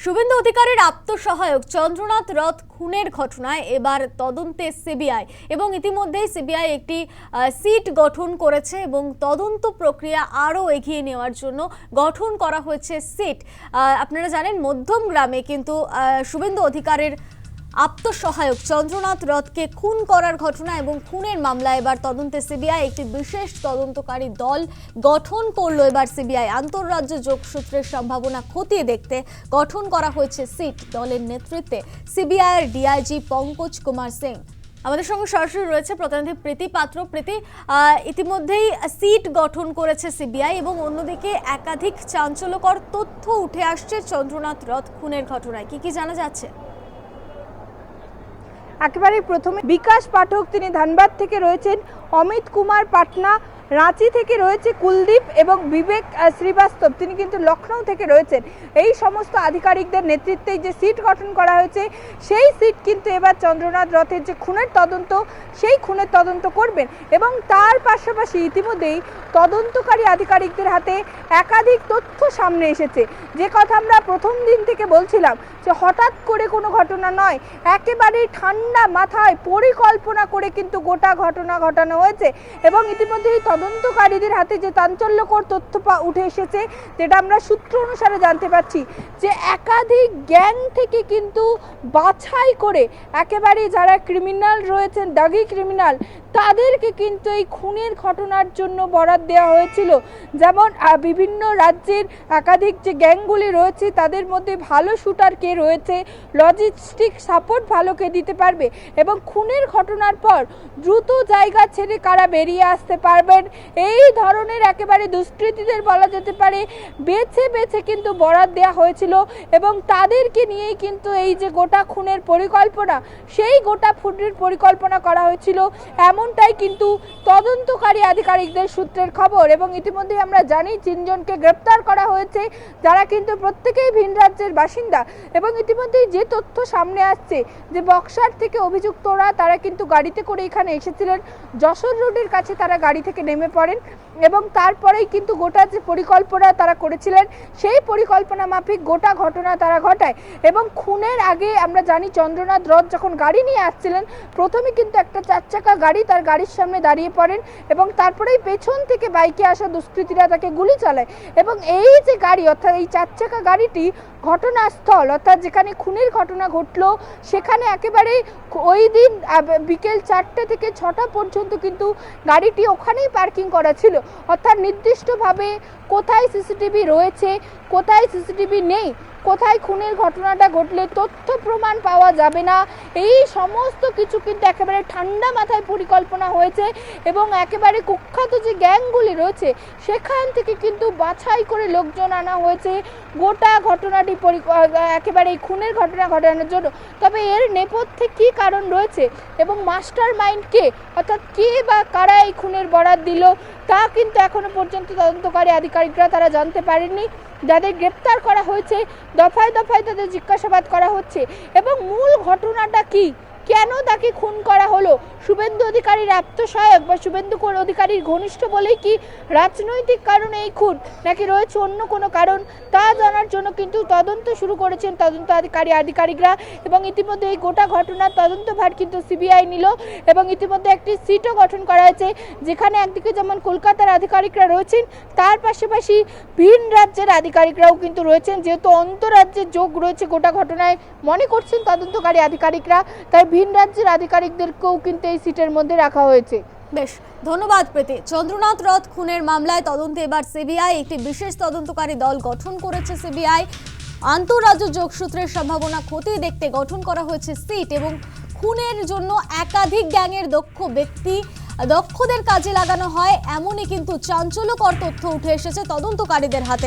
শুভেন্দু অধিকারীর আত্মসহায়ক চন্দ্রনাথ রথ খুনের ঘটনায় এবার তদন্তে সিবিআই এবং ইতিমধ্যেই সিবিআই একটি সিট গঠন করেছে এবং তদন্ত প্রক্রিয়া আরও এগিয়ে নেওয়ার জন্য গঠন করা হয়েছে সিট। আপনারা জানেন মধ্যমগ্রামে কিন্তু শুভেন্দু অধিকারীর আত্মসহায়ক চন্দ্রনাথ রথকে খুন করার ঘটনা এবং খুনের মামলায় এবার তদন্তে সিবিআই একটি বিশেষ তদন্তকারী দল গঠন করলো। এবার সিবিআই আন্তঃরাজ্য যোগসূত্রের সম্ভাবনা খতিয়ে দেখতে গঠন করা হয়েছে সিট। দলের নেতৃত্বে সিবিআই এর ডিআইজি পঙ্কজ কুমার সিং। আমাদের সঙ্গে সরাসরি রয়েছে প্রতিনিধি প্রীতি পাত্র। প্রীতি, ইতিমধ্যেই সিট গঠন করেছে সিবিআই এবং অন্যদিকে একাধিক চাঞ্চল্যকর তথ্য উঠে আসছে চন্দ্রনাথ রথ খুনের ঘটনায়, কি জানা যাচ্ছে? একেবারে প্রথমে বিকাশ পাঠক, তিনি ধানবাদ থেকে রয়েছেন, অমিত কুমার পাটনা রাঁচি থেকে রয়েছে, কুলদীপ এবং বিবেক শ্রীবাস্তব তিনি কিন্তু লখনৌ থেকে রয়েছেন। এই সমস্ত আধিকারিকদের নেতৃত্বে যে সিট গঠন করা হয়েছে সেই সিট কিন্তু এবার চন্দ্রনাথ রথের যে খুনের তদন্ত সেই খুনের তদন্ত করবেন এবং তার পাশাপাশি ইতিমধ্যেই তদন্তকারী আধিকারিকদের হাতে একাধিক তথ্য সামনে এসেছে। যে কথা আমরা প্রথম দিন থেকে বলছিলাম যে হঠাৎ করে কোনো ঘটনা নয়, একেবারেই ঠান্ডা মাথায় পরিকল্পনা করে কিন্তু গোটা ঘটনা ঘটানো হয়েছে এবং ইতিমধ্যেই তদন্তকারীদের হাতে যে চাঞ্চল্যকর তথ্য উঠে এসেছে, যেটা আমরা সূত্র অনুসারে জানতে পারছি যে একাধিক গ্যাং থেকে কিন্তু বাছাই করে একেবারে যারা ক্রিমিনাল রয়েছেন, দাগি ক্রিমিনাল, তাদেরকে কিন্তু এই খুনের ঘটনার জন্য বরাদ দেওয়া হয়েছিল। যেমন বিভিন্ন রাজ্যের একাধিক যে গ্যাংগুলি রয়েছে তাদের মধ্যে ভালো শুটার কে রয়েছে, লজিস্টিক সাপোর্ট ভালো কে দিতে পারবে এবং খুনের ঘটনার পর দ্রুত জায়গা ছেড়ে কারা বেরিয়ে আসতে পারবেন, এই ধরনের একেবারে দুষ্কৃতীদের বলা যেতে পারে বেছে বেছে কিন্তু বরাদ দেওয়া হয়েছিল এবং তাদেরকে নিয়েই কিন্তু এই যে গোটা খুনের পরিকল্পনা সেই গোটা খুনের পরিকল্পনা করা হয়েছিল, এমনটাই কিন্তু তদন্তকারী আধিকারিকদের সূত্রের খবর। এবং ইতিমধ্যে আমরা জানি 3 জনকে গ্রেপ্তার করা হয়েছে, যারা কিন্তু প্রত্যেকেই ভিন রাজ্যের বাসিন্দা এবং ইতিমধ্যেই যে তথ্য সামনে আসছে যে বক্সার থেকে অভিযুক্তরা তারা কিন্তু গাড়িতে করে এখানে এসেছিলেন, যশোর রোডের কাছে তারা গাড়ি থেকে নেমে পড়েন এবং তারপরেই কিন্তু গোটা যে পরিকল্পনা তারা করেছিলেন সেই পরিকল্পনা মাফিক গোটা ঘটনা তারা ঘটায়। এবং খুনের আগে আমরা জানি চন্দ্রনাথ রথ যখন গাড়ি নিয়ে আসছিলেন প্রথমে কিন্তু একটা 4 চাকা গাড়ি তার গাড়ির সামনে দাঁড়িয়ে পড়েন এবং তারপরেই পেছন থেকে বাইকে আসা দুষ্কৃতীরা তাকে গুলি চালায় এবং এই যে গাড়ি অর্থাৎ এই 4 চাকা গাড়িটি ঘটনাস্থল অর্থাৎ যেখানে খুনের ঘটনা ঘটলো সেখানে একেবারে ওই দিন বিকেল 4টে থেকে 6টা পর্যন্ত কিন্তু গাড়িটি ওখানেই পার্কিং করা ছিল। অর্থাৎ নির্দিষ্টভাবে কোথায় সিসিটিভি রয়েছে, কোথায় সিসিটিভি নেই, কোথায় খুনের ঘটনাটা ঘটলে তথ্য প্রমাণ পাওয়া যাবে না, এই সমস্ত কিছু কিন্তু একেবারে ঠান্ডা মাথায় পরিকল্পনা হয়েছে এবং একেবারে কুখ্যাত যে গ্যাংগুলি রয়েছে সেখান থেকে কিন্তু বাছাই করে লোকজন আনা হয়েছে গোটা ঘটনাটি একেবারে এই খুনের ঘটনা ঘটানোর জন্য। তবে এর নেপথ্যে কী কারণ রয়েছে এবং মাস্টার মাইন্ড কে, অর্থাৎ কে বা কারা এই খুনের বরাত দিল তা কিন্তু এখনো পর্যন্ত তদন্তকারী আধিকারিকরা তারা জানতে পারেননি। যাদের গ্রেপ্তার করা হয়েছে দফায় দফায় তাদের জিজ্ঞাসাবাদ করা হচ্ছে এবং মূল ঘটনাটা কি, কেন তাকে খুন করা হলো, শুভেন্দু অধিকারীর আত্মসহায়ক বা শুভেন্দু অধিকারীর ঘনিষ্ঠ বলেই কি রাজনৈতিক কারণে এই খুন নাকি রয়েছে অন্য কোনো কারণ, তা জানার জন্য কিন্তু তদন্ত শুরু করেছেন তদন্তকারী আধিকারিকরা এবং ইতিমধ্যে এই গোটা ঘটনার তদন্তভার কিন্তু সিবিআই নিল এবং ইতিমধ্যে একটি সিটও গঠন করা হয়েছে, যেখানে একদিকে যেমন কলকাতার আধিকারিকরা রয়েছেন তার পাশাপাশি ভিন রাজ্যের আধিকারিকরাও কিন্তু রয়েছেন, যেহেতু অন্তরাজ্যের যোগ রয়েছে গোটা ঘটনায় মনে করছেন তদন্তকারী আধিকারিকরা, তাই ভিন রাজ্যের আধিকারিকদেরকেও কিন্তু এই সিটের মধ্যে রাখা হয়েছে। বেশ, ধন্যবাদ প্রীতি। চন্দ্রনাথ রথ খুনের মামলায় তদন্তে এবার সিবিআই একটি বিশেষ তদন্তকারী দল গঠন করেছে। সিবিআই আন্তঃরাজ্য যোগসূত্রের সম্ভাবনা খতিয়ে দেখতে গঠন করা হয়েছে সিট এবং খুনের জন্য একাধিক গ্যাংয়ের দক্ষদের কাজে লাগানো হয় এমনই কিন্তু চাঞ্চল্যকর তথ্য উঠে এসেছে তদন্তকারীদের হাতে।